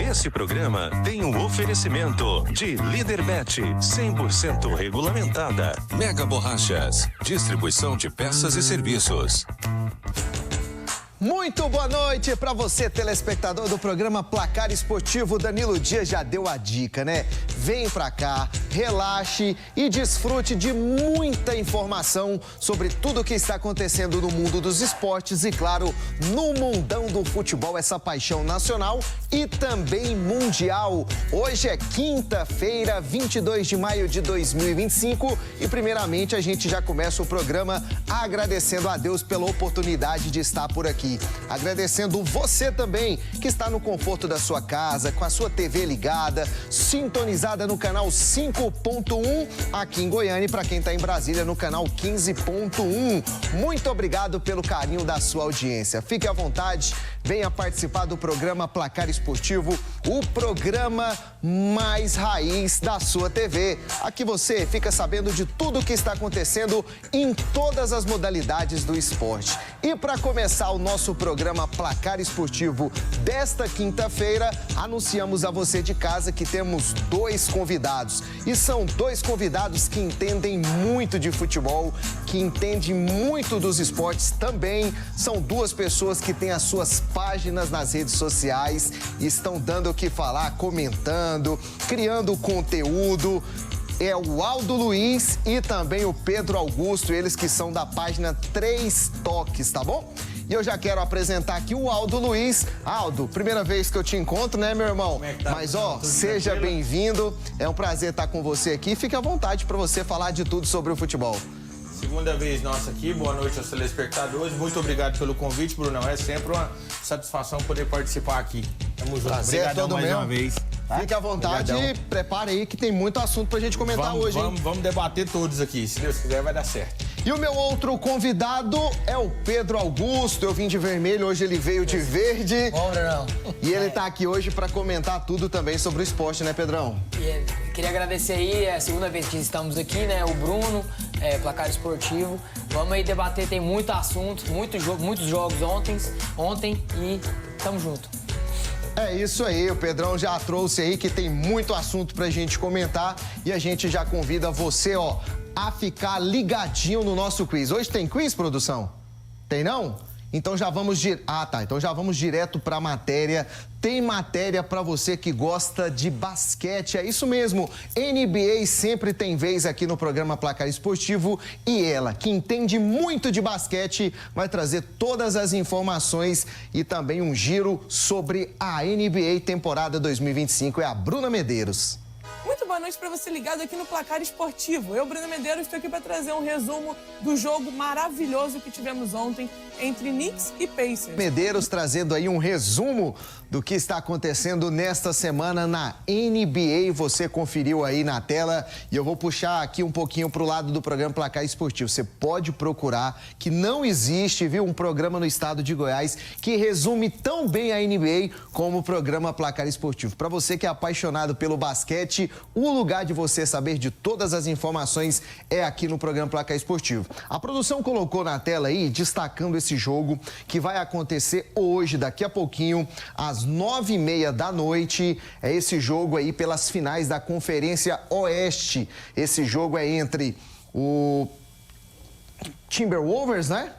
Este programa tem um oferecimento de Líderbet, 100% regulamentada. Mega Borrachas, distribuição de peças e serviços. Muito boa noite para você, telespectador do programa Placar Esportivo. Danilo Dias já deu a dica, né? Vem pra cá, relaxe e desfrute de muita informação sobre tudo o que está acontecendo no mundo dos esportes e, claro, no mundão do futebol, essa paixão nacional e também mundial. Hoje é quinta-feira, 22 de maio de 2025 e, primeiramente, a gente já começa o programa agradecendo a Deus pela oportunidade de estar por aqui. Agradecendo você também que está no conforto da sua casa, com a sua TV ligada, sintonizada no canal 5.1 aqui em Goiânia e para quem está em Brasília no canal 15.1. Muito obrigado pelo carinho da sua audiência. Fique à vontade, venha participar do programa Placar Esportivo, o programa mais raiz da sua TV. Aqui você fica sabendo de tudo o que está acontecendo em todas as modalidades do esporte. E para começar o nosso programa Placar Esportivo desta quinta-feira, anunciamos a você de casa que temos dois convidados. E são dois convidados que entendem muito de futebol, que entendem muito dos esportes também. São duas pessoas que têm as suas páginas nas redes sociais e estão dando o que falar, comentando, criando conteúdo. É o Aldo Luiz e também o Pedro Augusto, eles que são da página 3 Toques, tá bom? E eu já quero apresentar aqui o Aldo Luiz. Aldo, primeira vez que eu te encontro, né, meu irmão? Como é que tá? Mas, ó, seja bem-vindo. É um prazer estar com você aqui. Fique à vontade para você falar de tudo sobre o futebol. Segunda vez nossa aqui, boa noite aos telespectadores. Muito obrigado pelo convite, Brunão. É sempre uma satisfação poder participar aqui. Tamo junto. Prazer é todo mais meu. uma vez. Tá? Fique à vontade Obrigadão. e prepare aí que tem muito assunto pra gente comentar hoje, hein? Vamos debater todos aqui. Se Deus quiser, vai dar certo. E o meu outro convidado é o Pedro Augusto. Eu vim de vermelho, hoje ele veio de verde. Bom, E ele tá aqui hoje pra comentar tudo também sobre o esporte, né, Pedrão? Queria agradecer aí, é a segunda vez que estamos aqui, né? O Bruno, Placar Esportivo. Vamos aí debater, tem muito assunto, muitos jogos ontem e tamo junto. É isso aí, o Pedrão já trouxe aí que tem muito assunto pra gente comentar e a gente já convida você, ó, a ficar ligadinho no nosso quiz. Hoje tem quiz, produção? Tem não? Então já vamos então já vamos direto para a matéria. Tem matéria para você que gosta de basquete, é isso mesmo. NBA sempre tem vez aqui no programa Placar Esportivo e ela, que entende muito de basquete, vai trazer todas as informações e também um giro sobre a NBA temporada 2025. É a Bruna Medeiros. Muito boa noite para você ligado aqui no Placar Esportivo. Eu, Bruna Medeiros, estou aqui para trazer um resumo do jogo maravilhoso que tivemos ontem entre Knicks e Pacers. Medeiros trazendo aí um resumo do que está acontecendo nesta semana na NBA. Você conferiu aí na tela e eu vou puxar aqui um pouquinho para o lado do programa Placar Esportivo. Você pode procurar que não existe, viu, um programa no estado de Goiás que resume tão bem a NBA como o programa Placar Esportivo. Para você que é apaixonado pelo basquete, o lugar de você saber de todas as informações é aqui no programa Placar Esportivo. A produção colocou na tela aí, destacando esse jogo que vai acontecer hoje, daqui a pouquinho, às 9h30 da noite. É esse jogo aí pelas finais da Conferência Oeste. Esse jogo é entre o Timberwolves, né?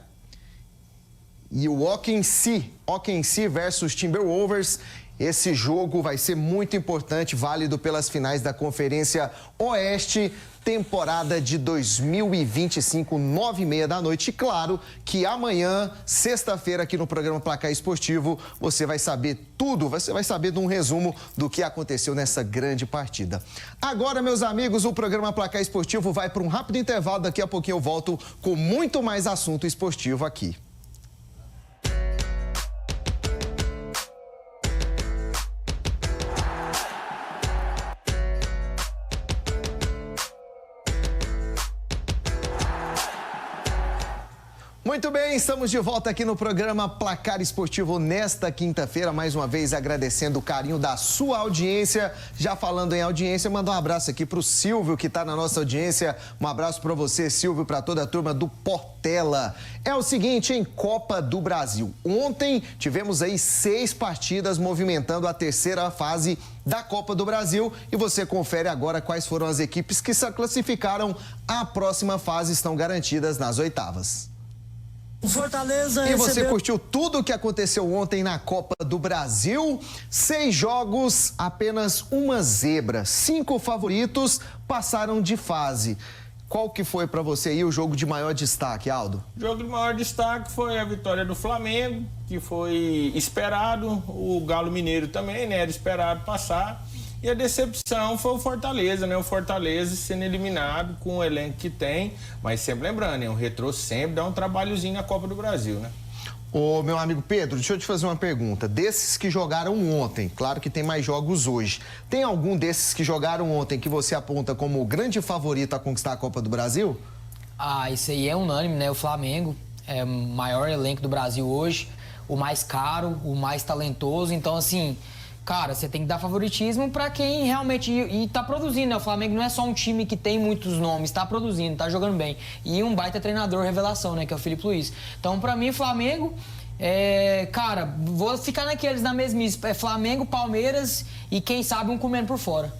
E o OKC versus Timberwolves. Esse jogo vai ser muito importante, válido pelas finais da Conferência Oeste, temporada de 2025, 9h30 da noite. E claro que amanhã, sexta-feira, aqui no programa Placar Esportivo, você vai saber tudo, você vai saber de um resumo do que aconteceu nessa grande partida. Agora, meus amigos, o programa Placar Esportivo vai para um rápido intervalo. Daqui a pouquinho eu volto com muito mais assunto esportivo aqui. Muito bem, estamos de volta aqui no programa Placar Esportivo nesta quinta-feira, mais uma vez agradecendo o carinho da sua audiência. Já falando em audiência, manda um abraço aqui pro Silvio, que está na nossa audiência. Um abraço para você, Silvio, para toda a turma do Portela. É o seguinte, em Copa do Brasil. Ontem tivemos aí 6 partidas movimentando a terceira fase da Copa do Brasil e você confere agora quais foram as equipes que se classificaram à próxima fase e estão garantidas nas oitavas. O Fortaleza E você curtiu tudo o que aconteceu ontem na Copa do Brasil? 6 jogos, apenas uma zebra. 5 favoritos passaram de fase. Qual que foi para você aí o jogo de maior destaque, Aldo? O jogo de maior destaque foi a vitória do Flamengo, que foi esperado. O Galo Mineiro também, né? Era esperado passar. E a decepção foi o Fortaleza, né? O Fortaleza sendo eliminado com o elenco que tem. Mas sempre lembrando, né? O Retrô sempre dá um trabalhozinho na Copa do Brasil, né? Ô, meu amigo Pedro, deixa eu te fazer uma pergunta. Desses que jogaram ontem, claro que tem mais jogos hoje, tem algum desses que jogaram ontem que você aponta como o grande favorito a conquistar a Copa do Brasil? Ah, isso aí é unânime, né? O Flamengo é o maior elenco do Brasil hoje, o mais caro, o mais talentoso. Então, assim, cara, você tem que dar favoritismo para quem realmente... E tá produzindo, né? O Flamengo não é só um time que tem muitos nomes, tá produzindo, tá jogando bem. E um baita treinador revelação, né? Que é o Felipe Luiz. Então, para mim, Flamengo... cara, vou ficar naqueles na mesmice. É Flamengo, Palmeiras e quem sabe um comendo por fora.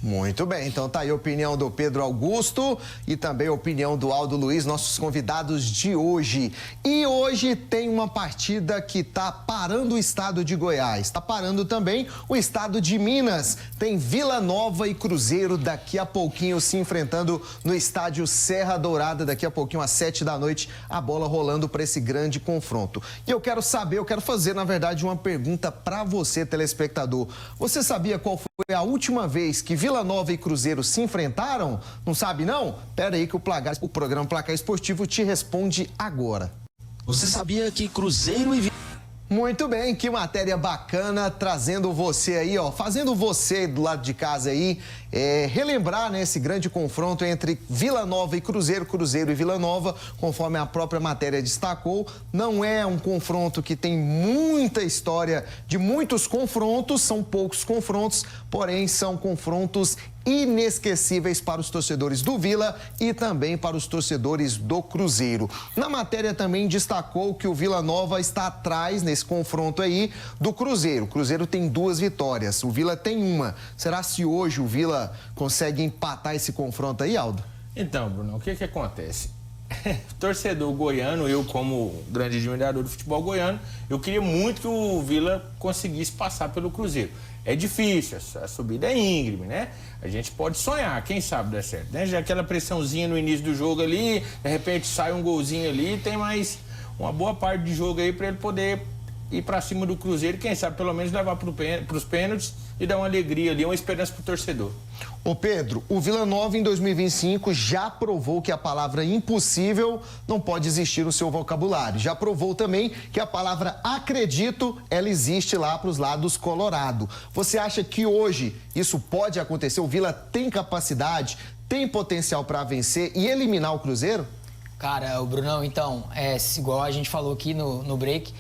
Muito bem, então tá aí a opinião do Pedro Augusto e também a opinião do Aldo Luiz, nossos convidados de hoje. E hoje tem uma partida que tá parando o estado de Goiás, tá parando também o estado de Minas. Tem Vila Nova e Cruzeiro daqui a pouquinho se enfrentando no estádio Serra Dourada, daqui a pouquinho às 7 da noite, a bola rolando para esse grande confronto. E eu quero fazer na verdade uma pergunta para você, telespectador. Você sabia qual foi a última vez que Vila Nova e Cruzeiro se enfrentaram? Não sabe, não? Pera aí que o programa Placar Esportivo te responde agora. Você sabia que Cruzeiro e Muito bem, que matéria bacana, trazendo você aí, ó, fazendo você do lado de casa aí, relembrar, né, esse grande confronto entre Vila Nova e Cruzeiro, Cruzeiro e Vila Nova, conforme a própria matéria destacou, não é um confronto que tem muita história de muitos confrontos, são poucos confrontos, porém são confrontos inesquecíveis para os torcedores do Vila e também para os torcedores do Cruzeiro. Na matéria também destacou que o Vila Nova está atrás nesse confronto aí do Cruzeiro. O Cruzeiro tem 2 vitórias, o Vila tem 1. Será se hoje o Vila consegue empatar esse confronto aí, Aldo? Então, Bruno, o que acontece? Torcedor goiano, eu como grande admirador do futebol goiano, eu queria muito que o Vila conseguisse passar pelo Cruzeiro. É difícil, a subida é íngreme, né? A gente pode sonhar, quem sabe dar certo, né? Já aquela pressãozinha no início do jogo ali, de repente sai um golzinho ali, tem mais uma boa parte de jogo aí para ele poder ir para cima do Cruzeiro, quem sabe pelo menos levar para os pênaltis e dar uma alegria ali, uma esperança pro torcedor. Ô Pedro, o Vila Nova em 2025 já provou que a palavra impossível não pode existir no seu vocabulário. Já provou também que a palavra acredito, ela existe lá para os lados colorado. Você acha que hoje isso pode acontecer? O Vila tem capacidade, tem potencial para vencer e eliminar o Cruzeiro? Cara, o Brunão, então, igual a gente falou aqui no break,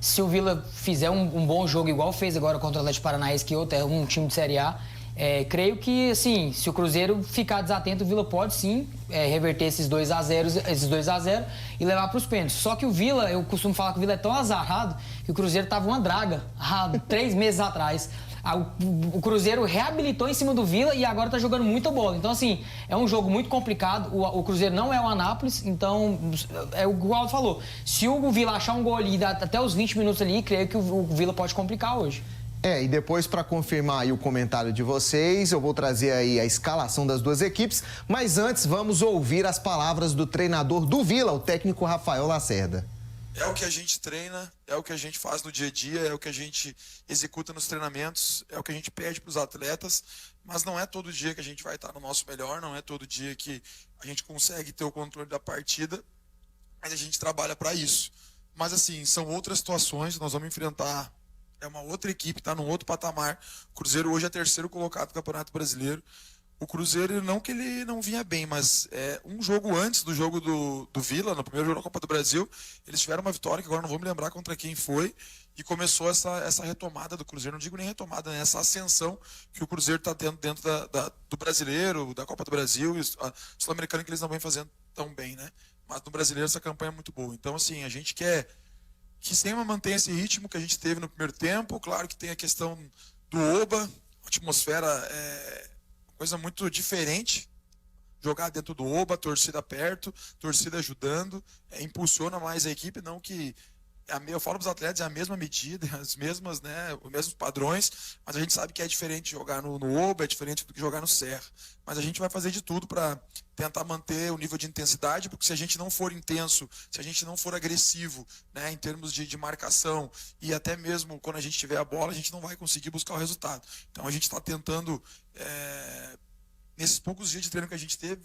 se o Vila fizer um bom jogo, igual fez agora contra o Atlético Paranaense, que outro é um time de Série A, creio que, assim, se o Cruzeiro ficar desatento, o Vila pode sim reverter esses 2 a 0 e levar para os pênaltis. Só que o Vila, eu costumo falar que o Vila é tão azarrado que o Cruzeiro tava uma draga há 3 meses atrás. O Cruzeiro reabilitou em cima do Vila e agora tá jogando muita bola. Então, assim, é um jogo muito complicado. O Cruzeiro não é o Anápolis, então, é o que o Aldo falou. Se o Vila achar um gol ali até os 20 minutos ali, creio que o Vila pode complicar hoje. E depois, para confirmar aí o comentário de vocês, eu vou trazer aí a escalação das 2 equipes, mas antes vamos ouvir as palavras do treinador do Vila, o técnico Rafael Lacerda. É o que a gente treina, é o que a gente faz no dia a dia, é o que a gente executa nos treinamentos, é o que a gente pede para os atletas, mas não é todo dia que a gente vai estar no nosso melhor, não é todo dia que a gente consegue ter o controle da partida, mas a gente trabalha para isso. Mas assim, são outras situações, nós vamos enfrentar, uma outra equipe, está num outro patamar. O Cruzeiro hoje é 3º colocado do Campeonato Brasileiro. o Cruzeiro, não que ele não vinha bem, mas um jogo antes do jogo do Vila, no primeiro jogo da Copa do Brasil, eles tiveram uma vitória, que agora não vou me lembrar contra quem foi, e começou essa retomada do Cruzeiro, não digo nem retomada, né? Essa ascensão que o Cruzeiro está tendo dentro do Brasileiro, da Copa do Brasil, a Sul-Americana, que eles não vêm fazendo tão bem, né? Mas no Brasileiro essa campanha é muito boa. Então, assim, a gente quer que sempre mantenha esse ritmo que a gente teve no primeiro tempo. Claro que tem a questão do Oba, a atmosfera é coisa muito diferente. Jogar dentro do Oba, torcida perto, torcida ajudando, impulsiona mais a equipe, não que... Eu falo para os atletas, é a mesma medida, as mesmas, né, os mesmos padrões, mas a gente sabe que é diferente jogar no Oba, é diferente do que jogar no Serra. Mas a gente vai fazer de tudo para tentar manter o nível de intensidade, porque se a gente não for intenso, se a gente não for agressivo, né, em termos de marcação, e até mesmo quando a gente tiver a bola, a gente não vai conseguir buscar o resultado. Então a gente está tentando, nesses poucos dias de treino que a gente teve,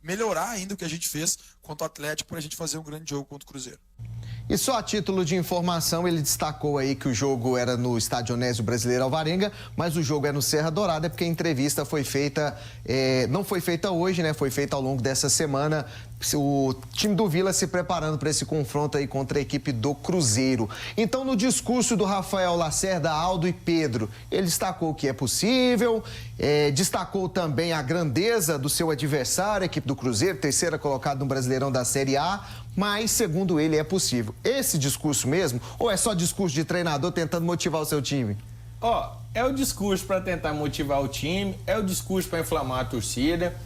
melhorar ainda o que a gente fez contra o Atlético para a gente fazer um grande jogo contra o Cruzeiro. E só a título de informação, ele destacou aí que o jogo era no Estádio Onésio Brasileiro Alvarenga, mas o jogo é no Serra Dourada, porque a entrevista foi feita, não foi feita hoje, né? Foi feita ao longo dessa semana, o time do Vila se preparando para esse confronto aí contra a equipe do Cruzeiro. Então, no discurso do Rafael Lacerda, Aldo e Pedro, ele destacou que é possível, destacou também a grandeza do seu adversário, a equipe do Cruzeiro, terceira colocada no Brasileirão da Série A, mas, segundo ele, é possível. Esse discurso mesmo, ou é só discurso de treinador tentando motivar o seu time? É o discurso para tentar motivar o time, é o discurso para inflamar a torcida,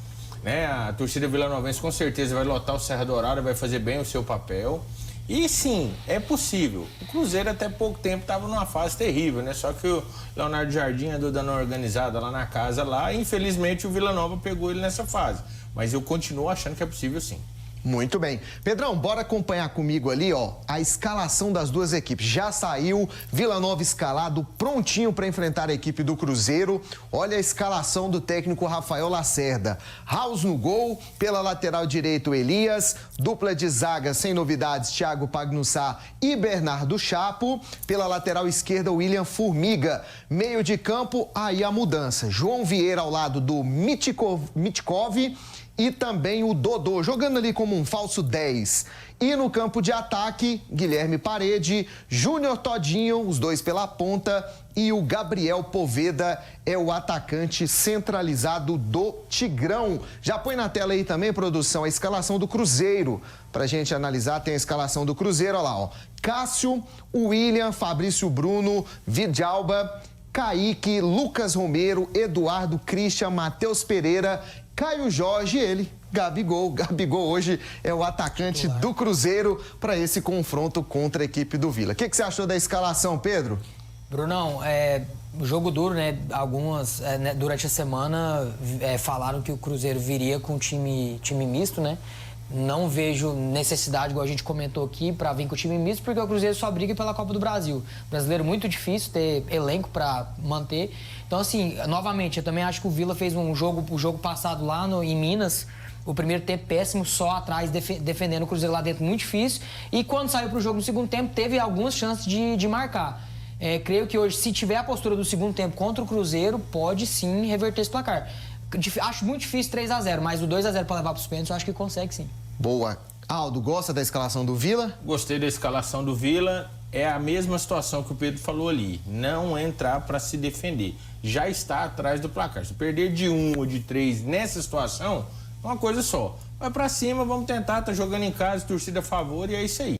né? A torcida vilanovense com certeza vai lotar o Serra Dourada, vai fazer bem o seu papel. E sim, é possível. O Cruzeiro até pouco tempo estava numa fase terrível, né? Só que o Leonardo Jardim andou dando uma organizada lá na casa lá, e infelizmente o Vila Nova pegou ele nessa fase. Mas eu continuo achando que é possível sim. Muito bem. Pedrão, bora acompanhar comigo ali, a escalação das duas equipes. Já saiu, Vila Nova escalado, prontinho para enfrentar a equipe do Cruzeiro. Olha a escalação do técnico Rafael Lacerda. House no gol, pela lateral direito Elias, dupla de zaga sem novidades, Thiago Pagnussá e Bernardo Chapo. Pela lateral esquerda, William Formiga. Meio de campo, aí a mudança. João Vieira ao lado do Mitkov e também o Dodô, jogando ali como um falso 10. E no campo de ataque, Guilherme Parede, Júnior Todinho, os dois pela ponta, e o Gabriel Poveda é o atacante centralizado do Tigrão. Já põe na tela aí também, produção, a escalação do Cruzeiro. Pra gente analisar, tem a escalação do Cruzeiro, olha lá, Cássio, William, Fabrício Bruno, Vidalba, Kaique, Lucas Romero, Eduardo, Christian, Matheus Pereira, Caio Jorge e ele, Gabigol. Gabigol hoje é o atacante do Cruzeiro para esse confronto contra a equipe do Vila. O que você achou da escalação, Pedro? Brunão, jogo duro, né? Algumas, durante a semana, falaram que o Cruzeiro viria com time misto, né? Não vejo necessidade, igual a gente comentou aqui, para vir com o time misto, porque o Cruzeiro só briga pela Copa do Brasil. Brasileiro muito difícil ter elenco para manter. Então, assim, novamente, eu também acho que o Vila fez o jogo passado lá em Minas, o primeiro tempo péssimo, só atrás, defendendo o Cruzeiro lá dentro, muito difícil. E quando saiu para o jogo no segundo tempo, teve algumas chances de marcar. Creio que hoje, se tiver a postura do segundo tempo contra o Cruzeiro, pode sim reverter esse placar. Acho muito difícil 3-0, mas o 2-0 para levar para os pênaltis, eu acho que consegue sim. Boa. Aldo, gosta da escalação do Vila? Gostei da escalação do Vila. É a mesma situação que o Pedro falou ali. Não entrar para se defender. Já está atrás do placar. Se perder de 1 ou de 3 nessa situação, uma coisa só. Vai para cima, vamos tentar, tá jogando em casa, torcida a favor e é isso aí.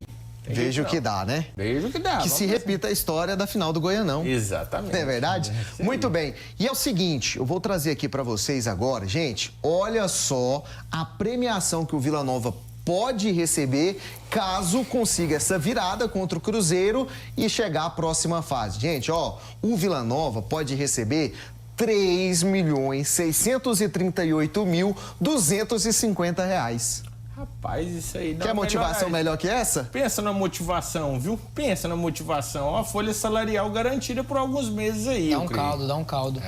Veja o que dá, né? Veja o que dá. Que se repita a história da final do Goianão. Exatamente. Não é verdade? Muito bem. E é o seguinte, eu vou trazer aqui para vocês agora, gente, olha só a premiação que o Vila Nova pode receber caso consiga essa virada contra o Cruzeiro e chegar à próxima fase. Gente, o Vila Nova pode receber R$3.638.250. Rapaz, isso aí dá. Quer motivação melhor que essa? Pensa na motivação, viu? Pensa na motivação. A folha salarial garantida por alguns meses aí. Dá um caldo.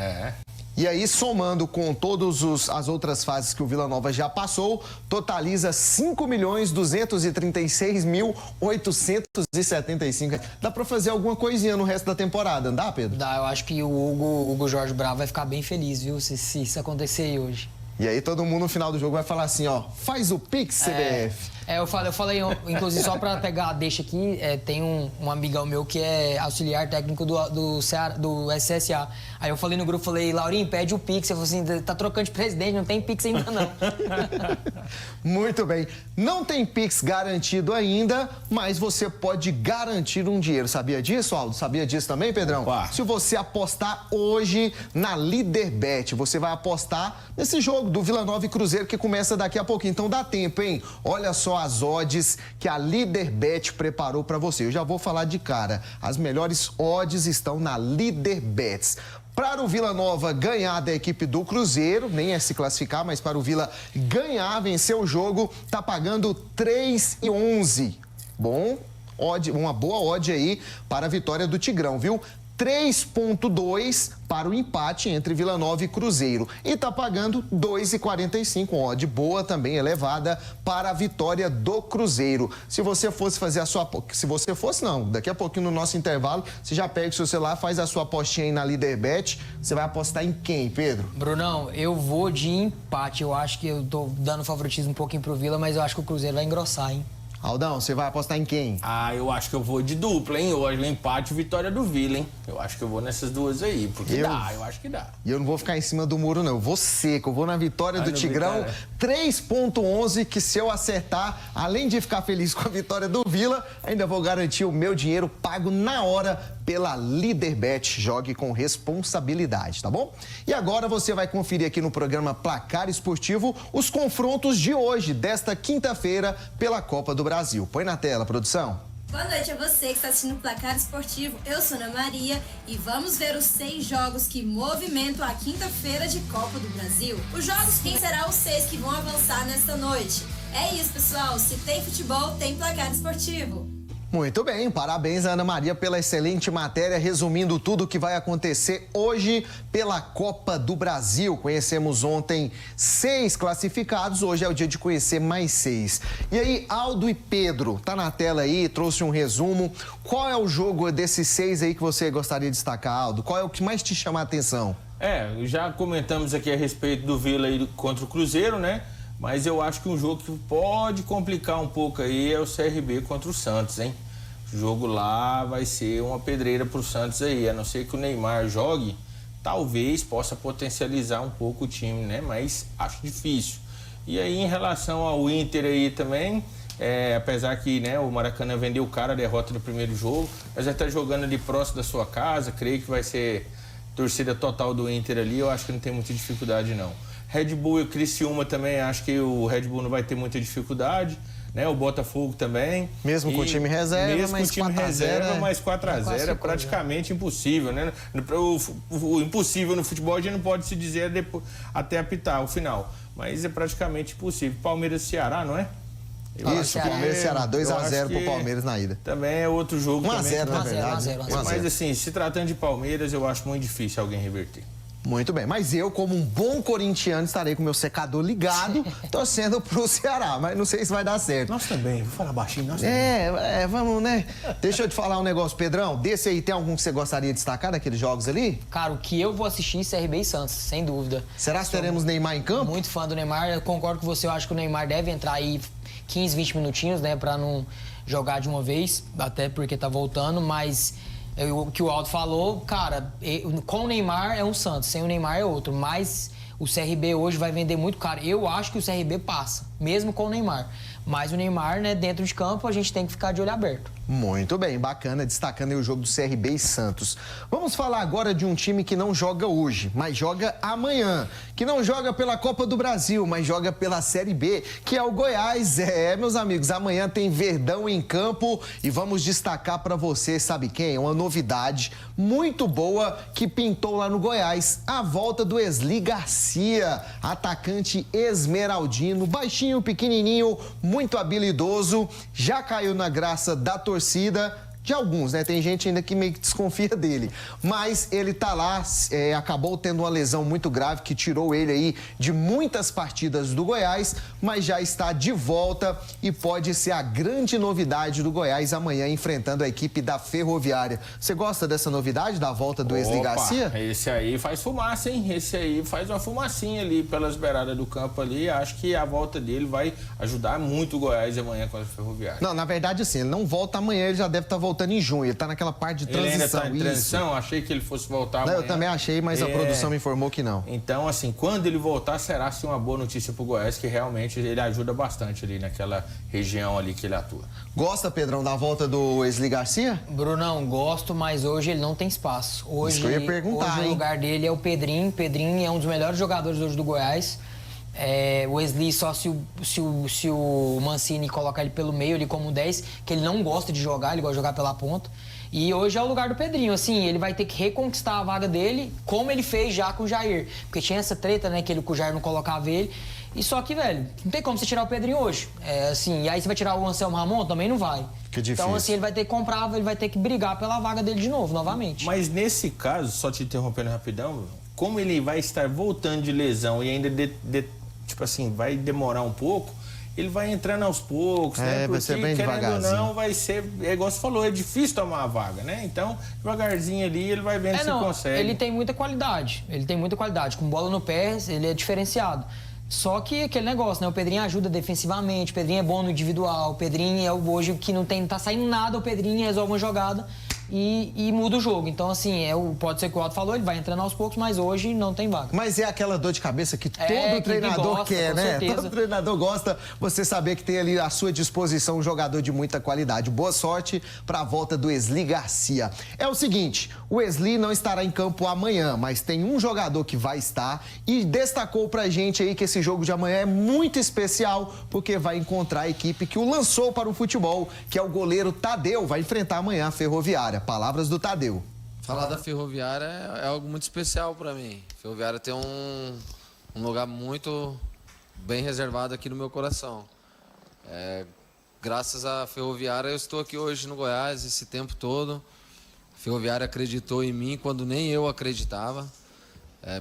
E aí, somando com todas as outras fases que o Vila Nova já passou, totaliza 5.236.875. Dá pra fazer alguma coisinha no resto da temporada, não dá, Pedro? Dá, eu acho que o Hugo Jorge Bravo vai ficar bem feliz, viu, se isso acontecer aí hoje. E aí todo mundo no final do jogo vai falar assim, ó, faz o Pix, CBF. Eu falei, inclusive só pra pegar a deixa aqui, tem um amigão meu que é auxiliar técnico do SSA. Aí eu falei no grupo, Laurinho, pede o Pix. Eu falei assim, tá trocando de presidente, não tem Pix ainda não. Muito bem. Não tem Pix garantido ainda, mas você pode garantir um dinheiro. Sabia disso, Aldo? Sabia disso também, Pedrão? Opa. Se você apostar hoje na Líderbet, você vai apostar nesse jogo do Vila Nova e Cruzeiro que começa daqui a pouquinho. Então dá tempo, hein? Olha só as odds que a Líderbet preparou para você. Eu já vou falar de cara. As melhores odds estão na Líderbet. Para o Vila Nova ganhar da equipe do Cruzeiro, nem é se classificar, mas para o Vila ganhar, vencer o jogo, tá pagando 3,11. Bom, uma boa odd aí para a vitória do Tigrão, viu? 3,2 para o empate entre Vila Nova e Cruzeiro. E tá pagando 2,45, odd boa também, elevada para a vitória do Cruzeiro. Se você fosse fazer a sua... Se você fosse, não. Daqui a pouquinho no nosso intervalo, você já pega o seu celular, faz a sua apostinha aí na Líderbet. Você vai apostar em quem, Pedro? Brunão, eu vou de empate. Eu acho que eu tô dando favoritismo um pouquinho pro Vila, mas eu acho que o Cruzeiro vai engrossar, hein? Aldão, você vai apostar em quem? Eu acho que eu vou de dupla, hein? Hoje empate e vitória do Vila, hein? Eu acho que eu vou nessas duas aí, porque eu acho que dá. E eu não vou ficar em cima do muro, não. Eu vou seco, eu vou na vitória do Tigrão. 3,11, que se eu acertar, além de ficar feliz com a vitória do Vila, ainda vou garantir o meu dinheiro pago na hora pela Líderbet. Jogue com responsabilidade, tá bom? E agora você vai conferir aqui no programa Placar Esportivo os confrontos de hoje, desta quinta-feira, pela Copa do Brasil. Põe na tela, produção. Boa noite a você que está assistindo o Placar Esportivo. Eu sou Ana Maria e vamos ver os 6 jogos que movimentam a quinta-feira de Copa do Brasil. Os jogos, quem será os 6 que vão avançar nesta noite? É isso, pessoal. Se tem futebol, tem Placar Esportivo. Muito bem, parabéns a Ana Maria pela excelente matéria, resumindo tudo o que vai acontecer hoje pela Copa do Brasil. Conhecemos ontem 6 classificados, hoje é o dia de conhecer mais 6. E aí, Aldo e Pedro, tá na tela aí, trouxe um resumo. Qual é o jogo desses 6 aí que você gostaria de destacar, Aldo? Qual é o que mais te chama a atenção? Já comentamos aqui a respeito do Vila aí contra o Cruzeiro, né? Mas eu acho que um jogo que pode complicar um pouco aí é o CRB contra o Santos, hein? O jogo lá vai ser uma pedreira pro Santos aí, a não ser que o Neymar jogue, talvez possa potencializar um pouco o time, né? Mas acho difícil. E aí, em relação ao Inter aí também, apesar que, né, o Maracanã vendeu o cara a derrota do primeiro jogo, mas já tá jogando ali próximo da sua casa, creio que vai ser torcida total do Inter ali, eu acho que não tem muita dificuldade não. Red Bull e o Criciúma também, acho que o Red Bull não vai ter muita dificuldade, né? O Botafogo também. Mesmo com o time reserva, mesmo mas com o time reserva, mas 4-0 é praticamente impossível, né? O impossível no futebol a gente não pode se dizer até apitar o final, mas é praticamente impossível. Palmeiras e Ceará, não é? Isso, Palmeiras e Ceará, 2-0 pro Palmeiras na ida. Também é outro jogo. 1-0, na verdade. 1-0. Mas assim, se tratando de Palmeiras, eu acho muito difícil alguém reverter. Muito bem, mas eu, como um bom corintiano, estarei com meu secador ligado, torcendo pro Ceará, mas não sei se vai dar certo. Nós também, vou falar baixinho, nós também. Vamos, né? Deixa eu te falar um negócio, Pedrão, desse aí, tem algum que você gostaria de destacar daqueles jogos ali? Cara, o que eu vou assistir, CRB e Santos, sem dúvida. Será que teremos Neymar em campo? Muito fã do Neymar, eu concordo com você, eu acho que o Neymar deve entrar aí 15, 20 minutinhos, né, pra não jogar de uma vez, até porque tá voltando, mas... O que o Aldo falou, cara, com o Neymar é um Santos, sem o Neymar é outro, mas o CRB hoje vai vender muito caro. Eu acho que o CRB passa, mesmo com o Neymar. Mas o Neymar, né, dentro de campo, a gente tem que ficar de olho aberto. Muito bem, bacana, destacando aí o jogo do CRB e Santos. Vamos falar agora de um time que não joga hoje, mas joga amanhã. Que não joga pela Copa do Brasil, mas joga pela Série B, que é o Goiás. Meus amigos, amanhã tem Verdão em campo e vamos destacar para você, sabe quem? Uma novidade muito boa que pintou lá no Goiás. A volta do Esli Garcia, atacante esmeraldino, baixinho, pequenininho, muito habilidoso, já caiu na graça da torcida. de alguns, né? Tem gente ainda que meio que desconfia dele. Mas ele tá lá, acabou tendo uma lesão muito grave que tirou ele aí de muitas partidas do Goiás, mas já está de volta e pode ser a grande novidade do Goiás amanhã enfrentando a equipe da Ferroviária. Você gosta dessa novidade, da volta do Wesley Garcia? Esse aí faz fumaça, hein? Esse aí faz uma fumacinha ali pelas beiradas do campo ali. Acho que a volta dele vai ajudar muito o Goiás amanhã com a Ferroviária. Não, na verdade, assim, ele não volta amanhã, ele já deve estar voltando em junho. Ele está naquela parte de transição. Ele ainda está em transição? Isso. Achei que ele fosse voltar amanhã. amanhã. Eu também achei, mas a produção me informou que não. Então, assim, quando ele voltar, será sim uma boa notícia para o Goiás, que realmente ele ajuda bastante ali naquela região ali que ele atua. Gosta, Pedrão, da volta do Wesley Garcia? Brunão, gosto, mas hoje ele não tem espaço. Hoje, isso que eu ia perguntar, hoje o lugar dele é o Pedrinho. Pedrinho é um dos melhores jogadores hoje do Goiás. O Wesley só se o Mancini colocar ele pelo meio, ele como 10, que ele não gosta de jogar, ele gosta de jogar pela ponta. E hoje é o lugar do Pedrinho, assim, ele vai ter que reconquistar a vaga dele, como ele fez já com o Jair. Porque tinha essa treta, né, que o Jair não colocava ele. E só que, velho, não tem como você tirar o Pedrinho hoje. E aí você vai tirar o Anselmo Ramon? Também não vai. Que difícil. Então, assim, ele vai ter que comprar, ele vai ter que brigar pela vaga dele de novo, novamente. Mas nesse caso, só te interrompendo rapidão, como ele vai estar voltando de lesão e ainda, tipo assim, vai demorar um pouco, ele vai entrando aos poucos, né? Porque, vai ser bem devagarzinho. Ou não, vai ser, igual você falou, é difícil tomar a vaga, né? Então, devagarzinho ali, ele vai vendo se consegue. Ele tem muita qualidade, com bola no pé, ele é diferenciado. Só que aquele negócio, né? O Pedrinho ajuda defensivamente, o Pedrinho é bom no individual, o Pedrinho é hoje que não tá saindo nada, o Pedrinho resolve uma jogada e muda o jogo. Então, assim, pode ser que o Otto falou, ele vai entrando aos poucos, mas hoje não tem vaga. Mas é aquela dor de cabeça que todo treinador quer, né? Certeza. Todo treinador gosta, você saber que tem ali à sua disposição um jogador de muita qualidade. Boa sorte para a volta do Wesley Garcia. É o seguinte, o Wesley não estará em campo amanhã, mas tem um jogador que vai estar e destacou pra gente aí que esse jogo de amanhã é muito especial, porque vai encontrar a equipe que o lançou para o futebol, que é o goleiro Tadeu, vai enfrentar amanhã a Ferroviária. Palavras do Tadeu. Falar da Ferroviária é algo muito especial para mim. A Ferroviária tem um lugar muito bem reservado aqui no meu coração. Graças à Ferroviária eu estou aqui hoje no Goiás esse tempo todo. A Ferroviária acreditou em mim quando nem eu acreditava.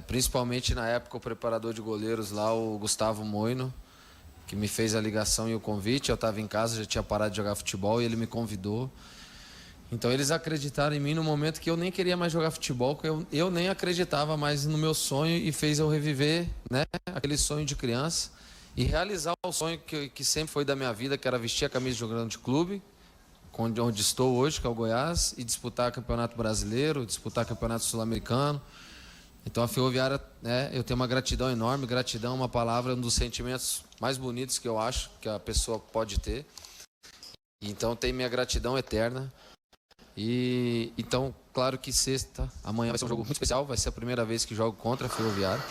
Principalmente na época o preparador de goleiros lá, o Gustavo Moino, que me fez a ligação e o convite. Eu estava em casa, já tinha parado de jogar futebol e ele me convidou. Então eles acreditaram em mim no momento que eu nem queria mais jogar futebol, que eu nem acreditava mais no meu sonho e fez eu reviver, né, aquele sonho de criança e realizar o sonho que sempre foi da minha vida, que era vestir a camisa de um grande clube, onde estou hoje, que é o Goiás, e disputar campeonato brasileiro, disputar campeonato sul-americano. Então a Ferroviária, né, eu tenho uma gratidão enorme. Gratidão é uma palavra, um dos sentimentos mais bonitos que eu acho que a pessoa pode ter. Então tem minha gratidão eterna. E então, claro que sexta, amanhã vai ser um jogo muito especial, vai ser a primeira vez que jogo contra a Ferroviária.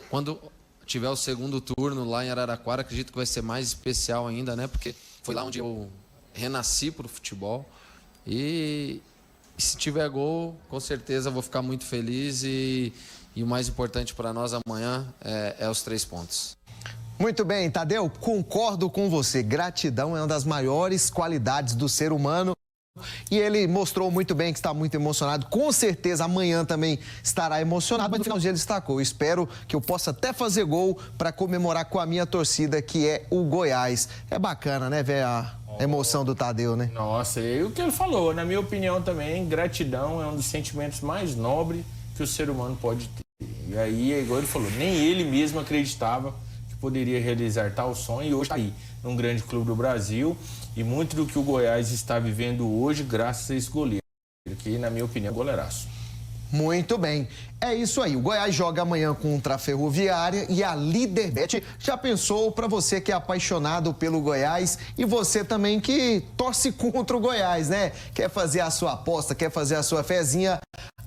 Quando tiver o segundo turno lá em Araraquara, acredito que vai ser mais especial ainda, né? Porque foi lá onde eu renasci para o futebol. E se tiver gol, com certeza vou ficar muito feliz e o mais importante para nós amanhã é os 3 pontos. Muito bem, Tadeu, concordo com você. Gratidão é uma das maiores qualidades do ser humano. E ele mostrou muito bem que está muito emocionado. Com certeza amanhã também estará emocionado, mas no finalzinho ele destacou. Eu espero que eu possa até fazer gol para comemorar com a minha torcida, que é o Goiás. É bacana, né, ver a emoção do Tadeu, né? Nossa, e o que ele falou, na minha opinião também, gratidão é um dos sentimentos mais nobres que o ser humano pode ter. E aí, igual ele falou, nem ele mesmo acreditava que poderia realizar tal sonho e hoje está aí, num grande clube do Brasil. E muito do que o Goiás está vivendo hoje, graças a esse goleiro, que, na minha opinião, é goleiraço. Muito bem. É isso aí. O Goiás joga amanhã contra a Ferroviária e a Líderbet já pensou para você que é apaixonado pelo Goiás e você também que torce contra o Goiás, né? Quer fazer a sua aposta, quer fazer a sua fezinha?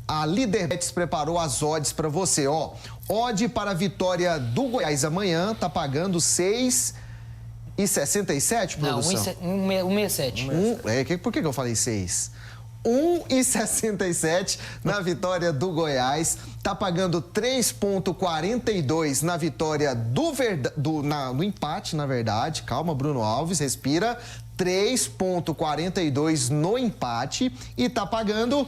A Líderbet preparou as odds para você, ó. Odd para a vitória do Goiás amanhã tá pagando 6,67, produção? Não, 1,67. Por que eu falei 6? 1,67 na vitória do Goiás. Tá pagando 3,42 na vitória no empate, na verdade. Calma, Bruno Alves, respira. 3,42 no empate e tá pagando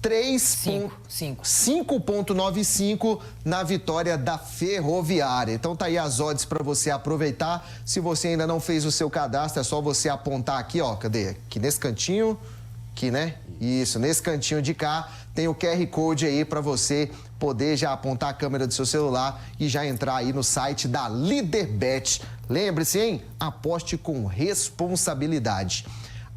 5,95 na vitória da Ferroviária. Então tá aí as odds para você aproveitar. Se você ainda não fez o seu cadastro, é só você apontar aqui, ó, cadê? Aqui nesse cantinho, aqui, né? Isso, nesse cantinho de cá tem o QR Code aí para você poder já apontar a câmera do seu celular e já entrar aí no site da Líderbet. Lembre-se, hein? Aposte com responsabilidade.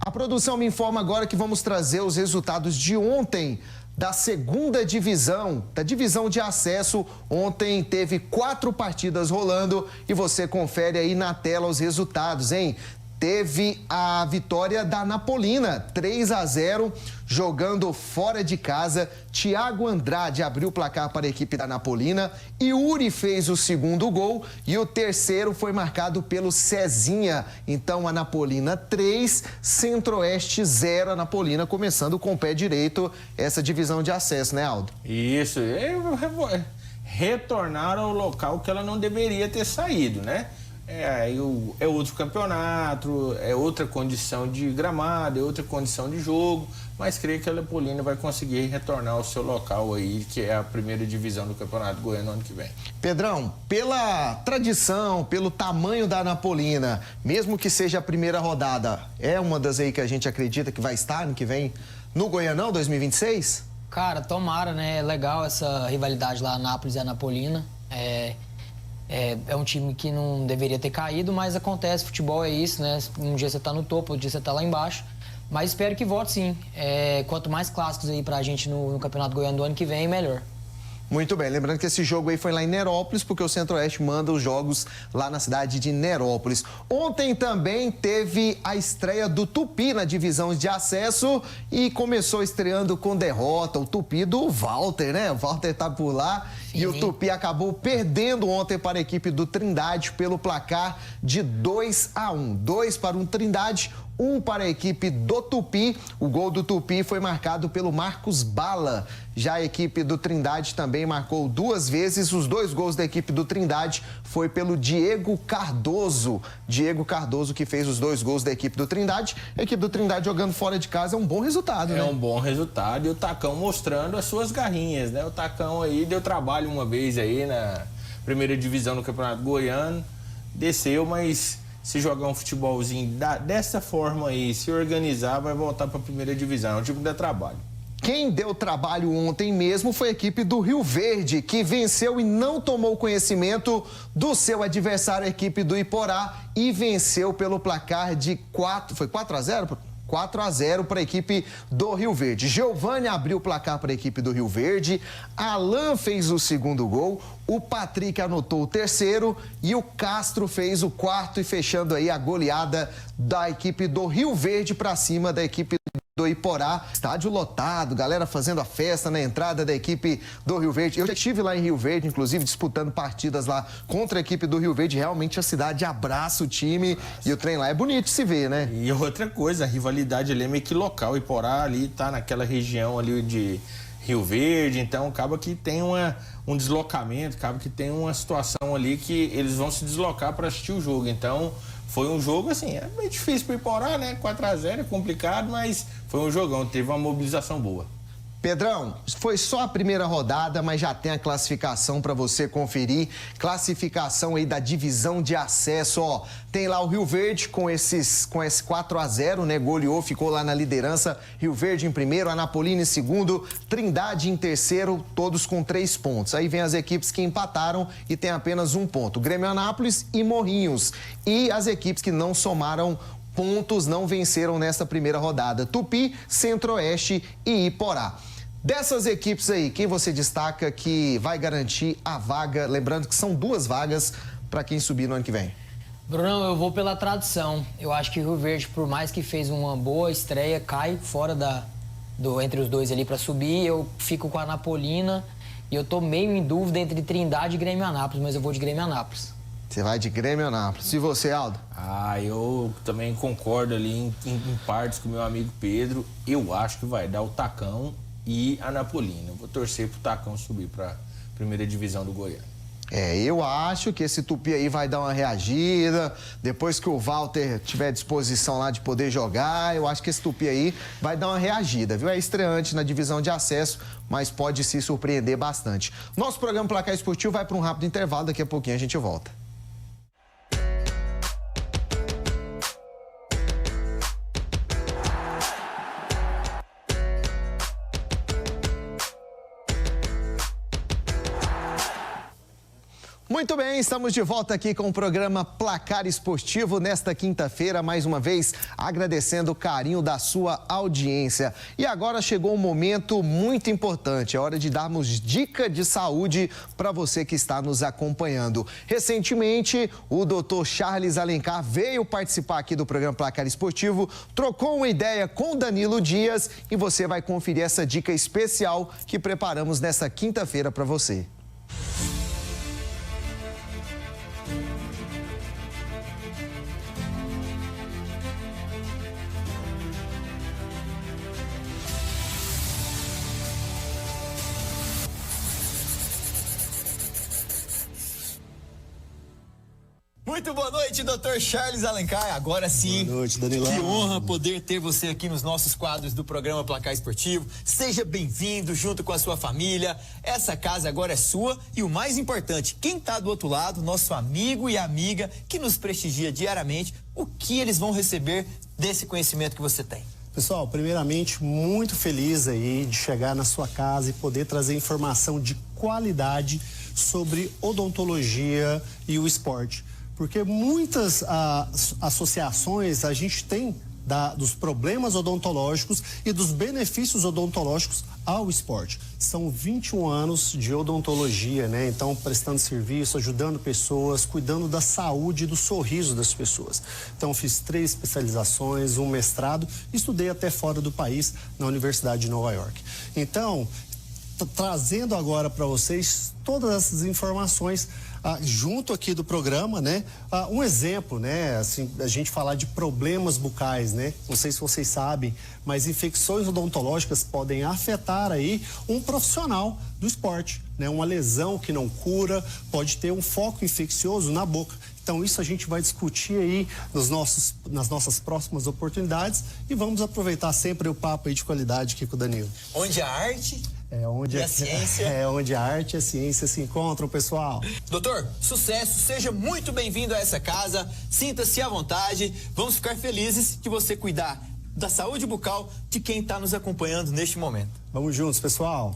A produção me informa agora que vamos trazer os resultados de ontem da segunda divisão, da divisão de acesso. Ontem teve 4 partidas rolando e você confere aí na tela os resultados, hein? Teve a vitória da Napolina, 3-0, jogando fora de casa. Thiago Andrade abriu o placar para a equipe da Napolina. Yuri fez o segundo gol e o terceiro foi marcado pelo Cezinha. Então a Napolina 3, Centro-Oeste 0. A Napolina começando com o pé direito essa divisão de acesso, né, Aldo? Isso, retornar ao local que ela não deveria ter saído, né? É outro campeonato, é outra condição de gramado, é outra condição de jogo, mas creio que a Napolina vai conseguir retornar ao seu local aí, que é a primeira divisão do Campeonato Goiano ano que vem. Pedrão, pela tradição, pelo tamanho da Napolina, mesmo que seja a primeira rodada, é uma das aí que a gente acredita que vai estar ano que vem no Goianão 2026? Cara, tomara, né? É legal essa rivalidade lá, Anápolis e a Napolina. É um time que não deveria ter caído, mas acontece, futebol é isso, né? Um dia você tá no topo, outro dia você tá lá embaixo. Mas espero que volte sim. Quanto mais clássicos aí pra gente no Campeonato Goiano do ano que vem, melhor. Muito bem, lembrando que esse jogo aí foi lá em Nerópolis, porque o Centro-Oeste manda os jogos lá na cidade de Nerópolis. Ontem também teve a estreia do Tupi na divisão de acesso e começou estreando com derrota. O Tupi do Walter, né? O Walter tá por lá. Sim. E o Tupi acabou perdendo ontem para a equipe do Trindade pelo placar de 2-1. 2 para o Trindade, 1 para a equipe do Tupi. O gol do Tupi foi marcado pelo Marcos Bala. Já a equipe do Trindade também marcou 2 vezes. Os 2 gols da equipe do Trindade foi pelo Diego Cardoso. Diego Cardoso que fez os 2 gols da equipe do Trindade. A equipe do Trindade jogando fora de casa é um bom resultado, né? É um bom resultado e o Tacão mostrando as suas garrinhas, né? O Tacão aí deu trabalho uma vez aí na primeira divisão do Campeonato Goiano. Desceu, mas se jogar um futebolzinho dessa forma aí, se organizar, vai voltar para a primeira divisão. É um time que dá trabalho. Quem deu trabalho ontem mesmo foi a equipe do Rio Verde, que venceu e não tomou conhecimento do seu adversário, a equipe do Iporá, e venceu pelo placar de 4-0 para a equipe do Rio Verde. Giovani abriu o placar para a equipe do Rio Verde, Alan fez o segundo gol, o Patrick anotou o terceiro e o Castro fez o quarto, e fechando aí a goleada da equipe do Rio Verde para cima da equipe do Iporá. Estádio lotado, galera fazendo a festa na entrada da equipe do Rio Verde. Eu já estive lá em Rio Verde, inclusive disputando partidas lá contra a equipe do Rio Verde. Realmente a cidade abraça o time e o trem lá é bonito de se ver, né? E outra coisa, a rivalidade ali é meio que local. O Iporá ali tá naquela região ali de Rio Verde, então acaba que tem um deslocamento, acaba que tem uma situação ali que eles vão se deslocar para assistir o jogo. Então foi um jogo, assim, é meio difícil para o Iporá, né? 4-0 é complicado, mas foi um jogão, teve uma mobilização boa. Pedrão, foi só a primeira rodada, mas já tem a classificação para você conferir. Classificação aí da divisão de acesso, ó. Tem lá o Rio Verde com esse 4-0, né? Goleou, ficou lá na liderança. Rio Verde em primeiro, Anapolina em segundo, Trindade em terceiro, todos com 3 pontos. Aí vem as equipes que empataram e tem apenas 1 ponto. Grêmio Anápolis e Morrinhos. E as equipes que não somaram pontos, não venceram nesta primeira rodada: Tupi, Centro-Oeste e Iporá. Dessas equipes aí, quem você destaca que vai garantir a vaga? Lembrando que são 2 vagas para quem subir no ano que vem. Bruno, eu vou pela tradição. Eu acho que o Rio Verde, por mais que fez uma boa estreia, cai fora entre os dois ali para subir. Eu fico com a Napolina e eu tô meio em dúvida entre Trindade e Grêmio Anápolis, mas eu vou de Grêmio Anápolis. Você vai de Grêmio Anápolis. E você, Aldo? Eu também concordo ali em partes com o meu amigo Pedro. Eu acho que vai dar o Tacão e a Napolina. Eu vou torcer pro Tacão subir para a primeira divisão do Goiano. Eu acho que esse Tupi aí vai dar uma reagida. Depois que o Walter tiver disposição lá de poder jogar, eu acho que esse Tupi aí vai dar uma reagida, viu? É estreante na divisão de acesso, mas pode se surpreender bastante. Nosso programa Placar Esportivo vai para um rápido intervalo, daqui a pouquinho a gente volta. Muito bem, estamos de volta aqui com o programa Placar Esportivo nesta quinta-feira, mais uma vez agradecendo o carinho da sua audiência. E agora chegou um momento muito importante, é hora de darmos dica de saúde para você que está nos acompanhando. Recentemente, o Dr. Charles Alencar veio participar aqui do programa Placar Esportivo, trocou uma ideia com o Danilo Dias e você vai conferir essa dica especial que preparamos nesta quinta-feira para você. Muito boa noite, Dr. Charles Alencar. Agora sim. Boa noite, Danilão. Que honra poder ter você aqui nos nossos quadros do programa Placar Esportivo. Seja bem-vindo junto com a sua família. Essa casa agora é sua e o mais importante, quem está do outro lado, nosso amigo e amiga que nos prestigia diariamente, o que eles vão receber desse conhecimento que você tem? Pessoal, primeiramente, muito feliz aí de chegar na sua casa e poder trazer informação de qualidade sobre odontologia e o esporte. Porque muitas associações a gente tem dos problemas odontológicos e dos benefícios odontológicos ao esporte. São 21 anos de odontologia, né? Então, prestando serviço, ajudando pessoas, cuidando da saúde e do sorriso das pessoas. Então, fiz 3 especializações, um mestrado, estudei até fora do país, na Universidade de Nova York. Então, trazendo agora para vocês todas essas informações junto aqui do programa, né? Um exemplo, né? Assim, a gente falar de problemas bucais, né? Não sei se vocês sabem, mas infecções odontológicas podem afetar aí um profissional do esporte, né? Uma lesão que não cura, pode ter um foco infeccioso na boca. Então, isso a gente vai discutir aí nas nossas próximas oportunidades e vamos aproveitar sempre o papo aí de qualidade aqui com o Danilo. Onde a arte e a ciência. Onde a arte e a ciência se encontram, pessoal. Doutor, sucesso, seja muito bem-vindo a essa casa, sinta-se à vontade, vamos ficar felizes de você cuidar da saúde bucal de quem está nos acompanhando neste momento. Vamos juntos, pessoal.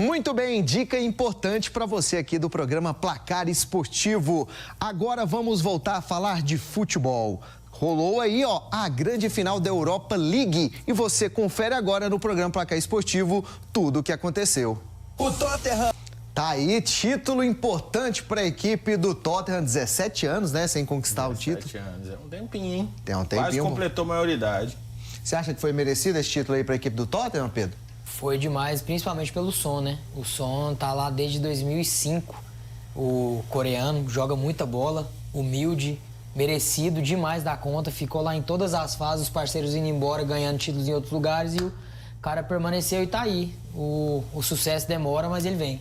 Muito bem, dica importante para você aqui do programa Placar Esportivo. Agora vamos voltar a falar de futebol. Rolou aí, a grande final da Europa League e você confere agora no programa Placar Esportivo tudo o que aconteceu. O Tottenham. Tá aí, título importante para a equipe do Tottenham, 17 anos, né, sem conquistar o título. 17 anos, é um tempinho, hein? Tem um tempinho. Quase completou a maioridade. Você acha que foi merecido esse título aí para a equipe do Tottenham, Pedro? Foi demais, principalmente pelo Son, né? O Son tá lá desde 2005. O coreano joga muita bola, humilde, merecido demais da conta. Ficou lá em todas as fases, os parceiros indo embora, ganhando títulos em outros lugares e o cara permaneceu e tá aí. O sucesso demora, mas ele vem.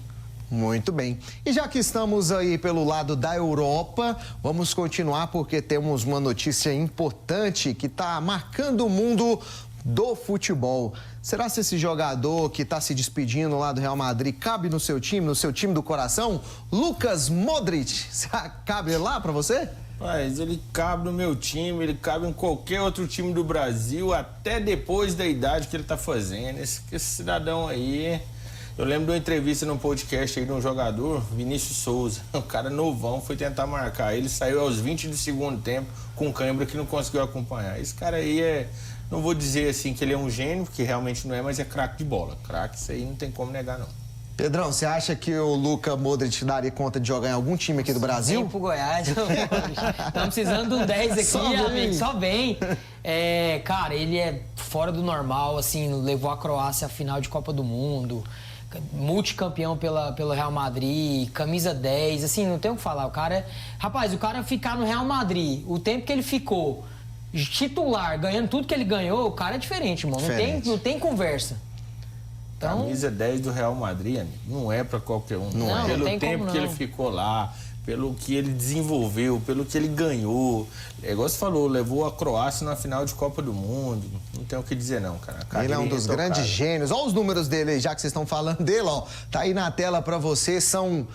Muito bem. E já que estamos aí pelo lado da Europa, vamos continuar porque temos uma notícia importante que está marcando o mundo do futebol. Será que esse jogador que está se despedindo lá do Real Madrid cabe no seu time do coração? Lucas Modric, cabe lá para você? Mas ele cabe no meu time, ele cabe em qualquer outro time do Brasil, até depois da idade que ele está fazendo. Esse cidadão aí... Eu lembro de uma entrevista num podcast aí de um jogador, Vinícius Souza. O cara novão foi tentar marcar. Ele saiu aos 20 do segundo tempo com cãibra que não conseguiu acompanhar. Esse cara aí não vou dizer assim que ele é um gênio, porque realmente não é, mas é craque de bola. Craque, isso aí não tem como negar, não. Pedrão, você acha que o Luka Modric daria conta de jogar em algum time aqui do Brasil? Vem pro Goiás. Estamos precisando de um 10 aqui, amigo. Só vem. Cara, ele é fora do normal, assim, levou a Croácia à final de Copa do Mundo. multicampeão pelo Real Madrid, camisa 10, assim, não tem o que falar. O cara ficar no Real Madrid, o tempo que ele ficou titular, ganhando tudo que ele ganhou, o cara é diferente, irmão. Não tem conversa. Então... Camisa 10 do Real Madrid, amigo, não é pra qualquer um. Não, pelo não tem tempo como, que ele ficou lá, pelo que ele desenvolveu, pelo que ele ganhou. É igual você falou, levou a Croácia na final de Copa do Mundo. Não tem o que dizer não, cara. Ele é um dos grandes gênios. Olha os números dele aí, já que vocês estão falando dele, ó. Tá aí na tela pra você, são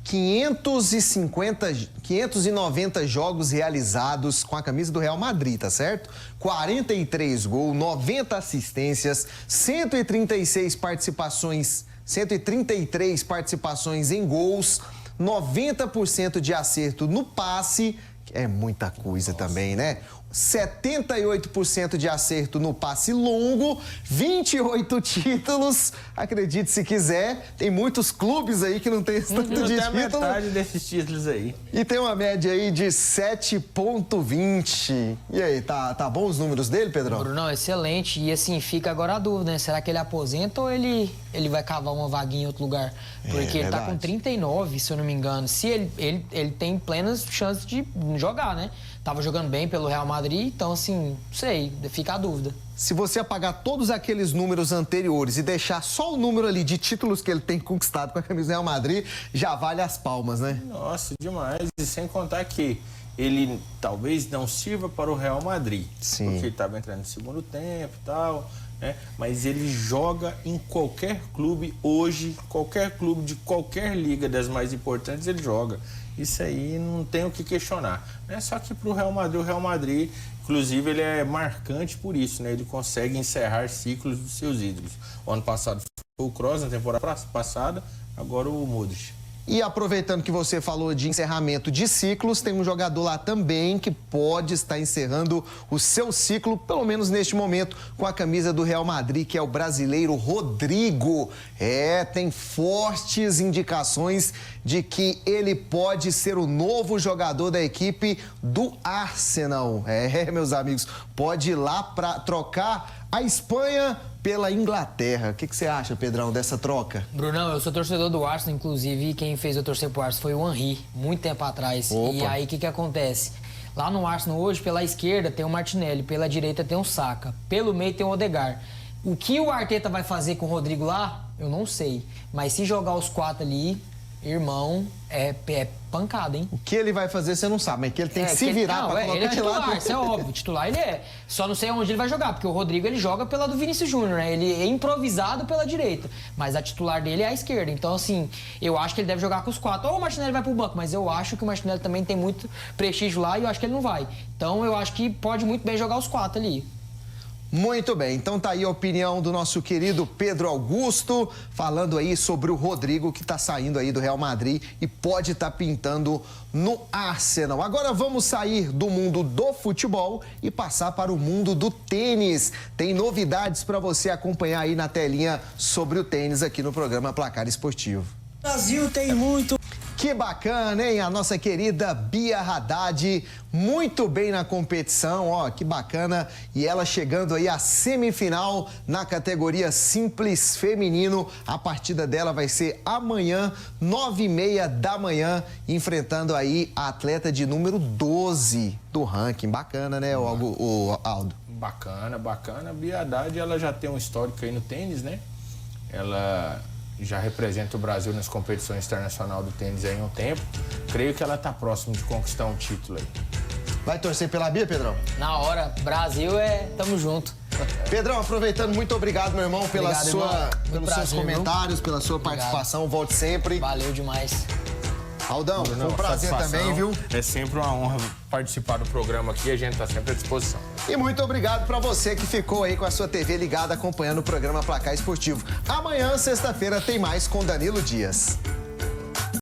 590 jogos realizados com a camisa do Real Madrid, tá certo? 43 gols, 90 assistências, 133 participações em gols, 90% de acerto no passe, é muita coisa também, né? 78% de acerto no passe longo, 28 títulos, acredite se quiser, tem muitos clubes aí que não tem esse tanto de título. Não tem a metade desses títulos aí. E tem uma média aí de 7,20. E aí, tá bom os números dele, Pedrão? Não, excelente. E assim, fica agora a dúvida, né? Será que ele aposenta ou ele vai cavar uma vaguinha em outro lugar? Porque ele tá com 39, se eu não me engano. Se ele tem plenas chances de jogar, né? Tava jogando bem pelo Real Madrid, então assim, não sei, fica a dúvida. Se você apagar todos aqueles números anteriores e deixar só o número ali de títulos que ele tem conquistado com a camisa do Real Madrid, já vale as palmas, né? Nossa, demais. E sem contar que ele talvez não sirva para o Real Madrid. Sim. Porque ele estava entrando no segundo tempo e tal, né? Mas ele joga em qualquer clube hoje, qualquer clube de qualquer liga das mais importantes ele joga. Isso aí não tem o que questionar, né? Só que para o Real Madrid, inclusive, ele é marcante por isso, né? Ele consegue encerrar ciclos dos seus ídolos. O ano passado foi o Kroos, na temporada passada, agora o Modric. E aproveitando que você falou de encerramento de ciclos, tem um jogador lá também que pode estar encerrando o seu ciclo, pelo menos neste momento, com a camisa do Real Madrid, que é o brasileiro Rodrigo. Tem fortes indicações de que ele pode ser o novo jogador da equipe do Arsenal. Meus amigos, pode ir lá para trocar a Espanha pela Inglaterra. O que você acha, Pedrão, dessa troca? Brunão, eu sou torcedor do Arsenal, inclusive quem fez eu torcer pro Arsenal foi o Henry, muito tempo atrás. Opa. E aí, o que acontece? Lá no Arsenal hoje, pela esquerda tem o Martinelli, pela direita tem o Saka, pelo meio tem o Odegaard. O que o Arteta vai fazer com o Rodrigo lá, eu não sei. Mas se jogar os 4 ali, irmão, é pancada, hein? O que ele vai fazer, você não sabe, mas que ele tem que se virar pra colocar ele é titular, lá. isso é óbvio. Titular ele é. Só não sei onde ele vai jogar, porque o Rodrigo ele joga pela do Vinícius Júnior, né? Ele é improvisado pela direita, mas a titular dele é a esquerda. Então, assim, eu acho que ele deve jogar com os 4. Ou o Martinelli vai pro banco, mas eu acho que o Martinelli também tem muito prestígio lá e eu acho que ele não vai. Então, eu acho que pode muito bem jogar os 4 ali. Muito bem, então tá aí a opinião do nosso querido Pedro Augusto, falando aí sobre o Rodrigo que tá saindo aí do Real Madrid e pode estar pintando no Arsenal. Agora vamos sair do mundo do futebol e passar para o mundo do tênis. Tem novidades para você acompanhar aí na telinha sobre o tênis aqui no programa Placar Esportivo. O Brasil tem muito... Que bacana, hein? A nossa querida Bia Haddad, muito bem na competição, ó, que bacana. E ela chegando aí à semifinal na categoria simples feminino. A partida dela vai ser amanhã, 9h30 da manhã, enfrentando aí a atleta de número 12 do ranking. Bacana, né, o Aldo? Bacana, bacana. A Bia Haddad, ela já tem um histórico aí no tênis, né? Ela já representa o Brasil nas competições internacionais do tênis aí há um tempo. Creio que ela está próxima de conquistar um título aí. Vai torcer pela Bia, Pedrão? Na hora. Brasil tamo junto. Pedrão, aproveitando, muito obrigado, meu irmão, pelos seus comentários, pela sua participação. Volte sempre. Valeu demais. Aldão, foi um prazer também, viu? É sempre uma honra participar do programa aqui, a gente está sempre à disposição. E muito obrigado para você que ficou aí com a sua TV ligada acompanhando o programa Placar Esportivo. Amanhã, sexta-feira, tem mais com Danilo Dias.